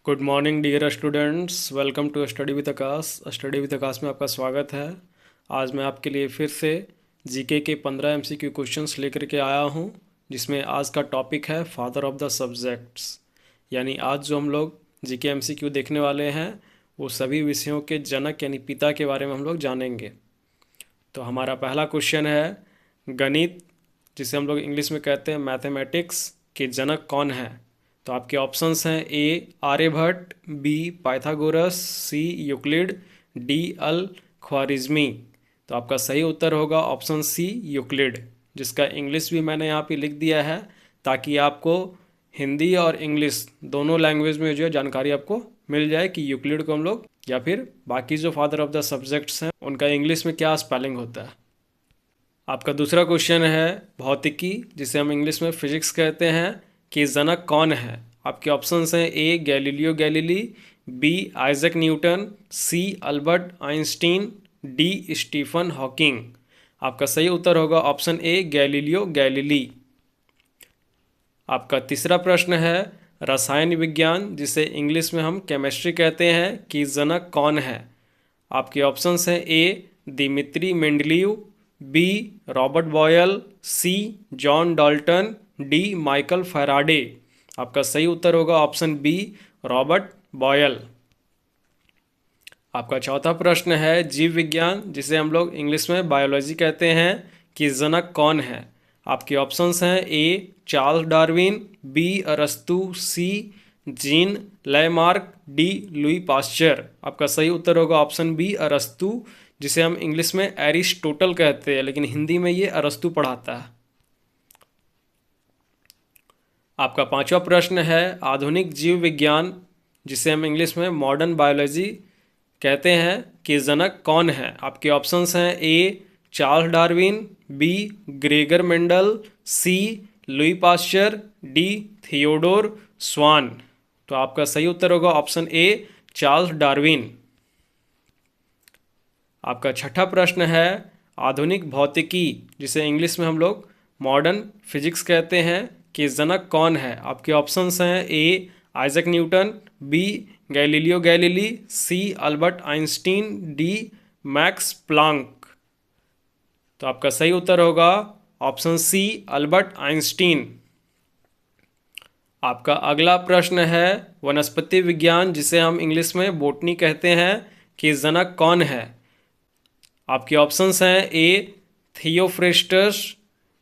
Good morning dear students, welcome to study with Akash. Study with Akash में आपका स्वागत है। आज मैं आपके लिए फिर से जीके के 15 एमसीक्यू क्वेश्चंस लेकर के आया हूं, जिसमें आज का टॉपिक है फादर ऑफ द सब्जेक्ट्स। यानी आज जो हम लोग जीके एमसीक्यू देखने वाले हैं वो सभी विषयों के जनक यानी पिता के बारे में हम लोग जानेंगे। तो हमारा पहला क्वेश्चन है गणित, जिसे हम लोग इंग्लिश में कहते हैं मैथमेटिक्स, के जनक कौन है। तो आपके ऑप्शंस हैं ए आर्यभट्ट, बी पाइथागोरस, सी यूक्लिड, डी अल ख्वारिज़मी। तो आपका सही उत्तर होगा ऑप्शन सी यूक्लिड, जिसका इंग्लिश भी मैंने यहाँ पे लिख दिया है ताकि आपको हिंदी और इंग्लिश दोनों लैंग्वेज में जो है जानकारी आपको मिल जाए कि यूक्लिड को हम लोग या फिर बाकी जो फादर ऑफ द सब्जेक्ट्स हैं उनका इंग्लिश में क्या स्पेलिंग होता है। आपका दूसरा क्वेश्चन है भौतिकी, जिसे हम इंग्लिश में फिजिक्स कहते हैं, कि जनक कौन है। आपके ऑप्शंस हैं A Galileo Galilei, B Isaac Newton, C Albert Einstein, D Stephen Hawking. आपका सही उत्तर होगा ऑप्शन ए गैलीलियो गैलीली। आपका तीसरा प्रश्न है रसायन विज्ञान, जिसे इंग्लिश में हम केमिस्ट्री कहते हैं, कि जनक कौन है। आपके ऑप्शंस हैं A Dmitri Mendeleev, B Robert Boyle, C John Dalton, D Michael Faraday. आपका सही उत्तर होगा ऑप्शन बी रॉबर्ट बॉयल। आपका चौथा प्रश्न है जीव विज्ञान, जिसे हम लोग इंग्लिश में बायोलॉजी कहते हैं, कि जनक कौन है। आपके ऑप्शंस हैं ए चार्ल्स डार्विन, बी अरस्तु, C Jean Lamarck, D Louis Pasteur. आपका सही उत्तर होगा ऑप्शन बी अरस्तु, जिसे हम इंग्लिश में एरिस्टोटल कहते हैं, लेकिन हिंदी में ये अरस्तु पढ़ाता है। आपका पांचवा प्रश्न है आधुनिक जीव विज्ञान, जिसे हम इंग्लिश में मॉडर्न बायोलॉजी कहते हैं, कि जनक कौन है। आपके ऑप्शंस हैं A Charles Darwin, B Gregor Mendel, C Louis Pasteur, D Theodor Schwann. तो आपका सही उत्तर होगा ऑप्शन ए चार्ल्स डार्विन। आपका छठा प्रश्न है आधुनिक भौतिकी, जिसे इंग्लिश में हम लोग मॉडर्न फिजिक्स कहते हैं, कि जनक कौन है। आपके ऑप्शंस हैं A Isaac Newton, B Galileo Galilei, C Albert Einstein, D Max Planck. तो आपका सही उत्तर होगा ऑप्शन सी अल्बर्ट आइंस्टीन। आपका अगला प्रश्न है वनस्पति विज्ञान, जिसे हम इंग्लिश में बोटनी कहते हैं, कि जनक कौन है। आपके ऑप्शंस हैं ए थियोफ्रेस्टस,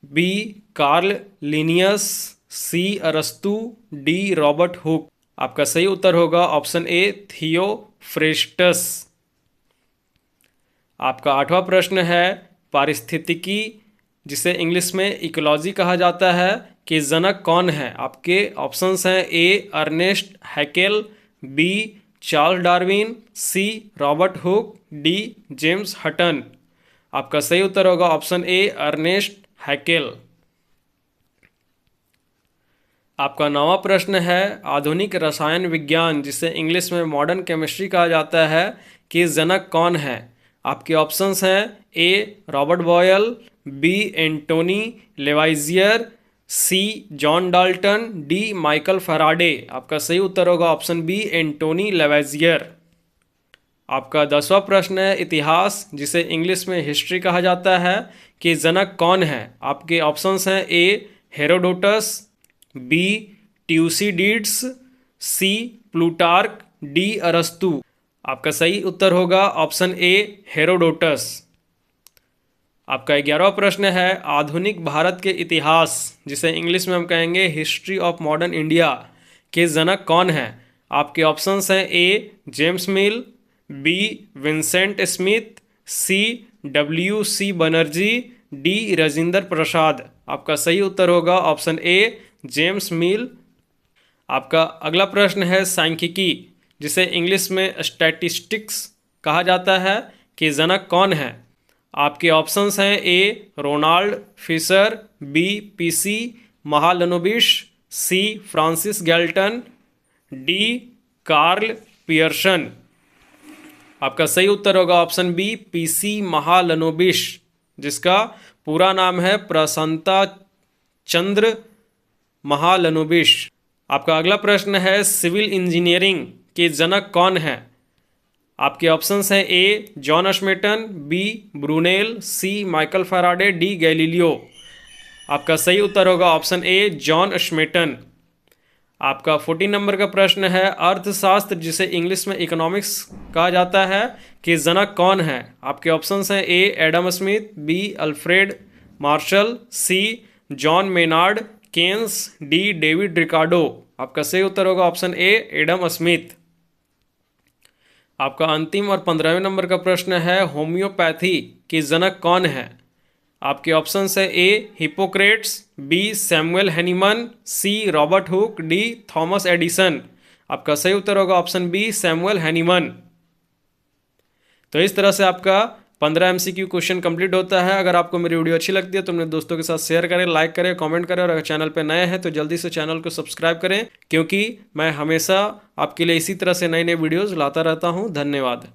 बी कार्ल लिनियस, सी अरस्तु, डी रॉबर्ट हुक। आपका सही उत्तर होगा ऑप्शन ए थियोफ्रेस्टस। आपका आठवां प्रश्न है पारिस्थितिकी, जिसे इंग्लिश में इकोलॉजी कहा जाता है, कि जनक कौन है। आपके ऑप्शंस हैं A Ernst Haeckel, B Charles Darwin, C Robert Hooke, D James Hutton. आपका सही उत्तर होगा ऑप्शन ए अर्नेस्ट हैकेल। आपका नौवां प्रश्न है आधुनिक रसायन विज्ञान, जिसे इंग्लिश में मॉडर्न केमिस्ट्री कहा जाता है, कि जनक कौन है। आपके ऑप्शंस हैं A Robert Boyle, B Antoine Lavoisier, C John Dalton, D Michael Faraday. आपका सही उत्तर होगा ऑप्शन बी एंटोनी लेवाइजियर। आपका 10वां प्रश्न है इतिहास, जिसे इंग्लिश में हिस्ट्री कहा जाता है, कि जनक कौन है। आपके ऑप्शंस हैं ए हेरोडोटस, बी ट्यूसिडिड्स, सी प्लूटार्क, डी अरस्तु। आपका सही उत्तर होगा ऑप्शन ए हेरोडोटस। आपका 11वां प्रश्न है आधुनिक भारत के इतिहास, जिसे इंग्लिश में हम कहेंगे हिस्ट्री ऑफ मॉडर्न इंडिया, के जनक कौन है। आपके ऑप्शंस हैं A James Mill, B Vincent Smith, C W C Banerjee, D Rajendra Prasad. आपका सही उत्तर होगा ऑप्शन ए जेम्स मिल। आपका अगला प्रश्न है सांख्यिकी, जिसे इंग्लिश में स्टैटिस्टिक्स कहा जाता है, कि जनक कौन है। आपके ऑप्शंस हैं A Ronald Fisher, B PC Mahalanobis, C Francis Galton, D Karl Pearson. आपका सही उत्तर होगा ऑप्शन बी पीसी महालनोबिश, जिसका पूरा नाम है प्रसन्नता चंद्र महालनोबिश। आपका अगला प्रश्न है सिविल इंजीनियरिंग के जनक कौन है? आपके ऑप्शंस हैं ए जॉन अश्मेटन, बी ब्रूनेल, सी माइकल फैराडे, डी गैलीलियो। आपका सही उत्तर होगा ऑप्शन ए जॉन अश्मेटन। आपका 14 नंबर का प्रश्न है अर्थशास्त्र जिसे इंग्लिश में इकोनॉमिक्स कहा जाता है कि जनक कौन है? आपके ऑप्शंस हैं A Adam Smith, B Alfred Marshall, C John Maynard Keynes, D David Ricardo. आपका सही उत्तर होगा ऑप्शन ए एडम स्मिथ। आपका अंतिम और 15वें नंबर का प्रश्न है होम्योपैथी की जनक कौन है? आपके ऑप्शंस है A Hippocrates, B Samuel Hahnemann, C Robert Hooke, D Thomas Edison. आपका सही उत्तर होगा ऑप्शन बी सैमुअल हैनीमन। तो इस तरह से आपका 15 MCQ क्वेश्चन कंप्लीट होता है। अगर आपको मेरी वीडियो अच्छी लगती है तो अपने दोस्तों के साथ शेयर करें, लाइक करें, कमेंट करें और अगर चैनल पर नए हैं तो जल्दी से चैनल को सब्सक्राइब करें, क्योंकि मैं हमेशा आपके लिए इसी तरह से नई नई वीडियोज़ लाता रहता हूँ। धन्यवाद।